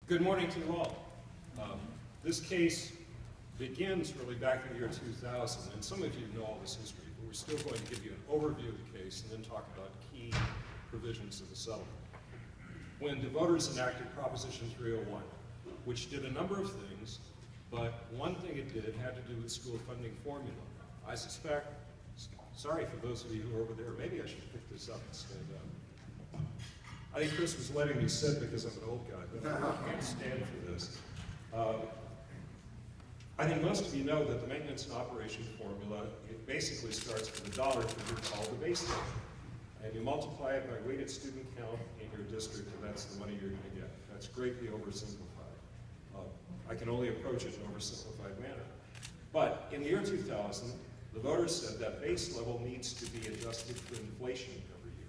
Good morning to you all. This case begins really back in the year 2000, and some of you know all this history, but we're still going to give you an overview of the case and then talk about key provisions of the settlement. When the voters enacted Proposition 301, which did a number of things, but one thing it did had to do with school funding formula. I suspect, sorry for those of you who are over there, maybe I should pick this up and stand up. I think Chris was letting me sit because I'm an old guy, but I can't stand for this. I think most of you know that the maintenance and operation formula, it basically starts with a dollar figure called the base rate. And you multiply it by weighted student count in your district, and that's the money you're going to get. That's greatly oversimplified. I can only approach it in an oversimplified manner. But in the year 2000, the voters said that base level needs to be adjusted to inflation every year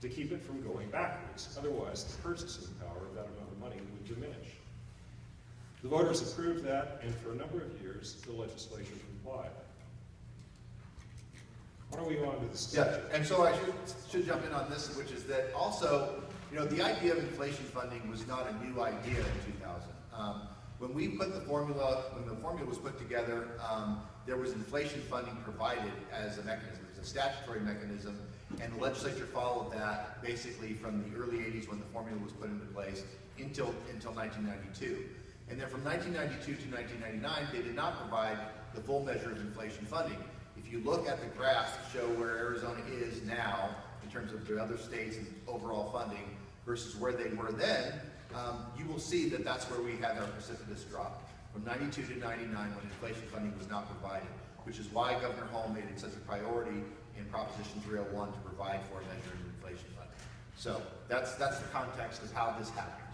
to keep it from going backwards. Otherwise, the purchasing power of that amount of money would diminish. The voters approved that, and for a number of years, the legislature complied. Why don't we go on to the statute? Yeah, and so I should jump in on this, which is that also, the idea of inflation funding was not a new idea in 2000. When the formula was put together, there was inflation funding provided as a mechanism. It was a statutory mechanism, and the legislature followed that basically from the early 80s when the formula was put into place until 1992. And then from 1992 to 1999, they did not provide the full measure of inflation funding. If you look at the graphs that show where Arizona is now in terms of the other states and overall funding versus where they were then, you will see that that's where we had our precipitous drop from 92 to 99 when inflation funding was not provided, which is why Governor Hall made it such a priority in Proposition 301 to provide for a measure of inflation funding. So that's the context of how this happened.